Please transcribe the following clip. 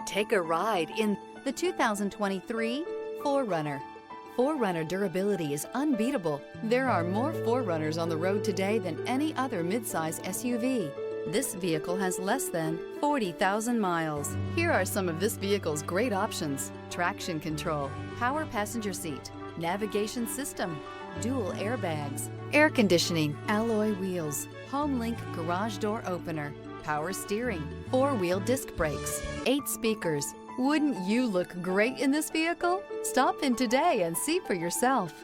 Take a ride in the 2023 4Runner. 4Runner durability is unbeatable. There are more 4Runners on the road today than any other midsize SUV. This vehicle has less than 40,000 miles. Here are some of this vehicle's great options: traction control, power passenger seat, navigation system, dual airbags, air conditioning, alloy wheels, HomeLink garage door opener, power steering, 4-wheel disc brakes, 8 speakers. Wouldn't you look great in this vehicle? Stop in today and see for yourself.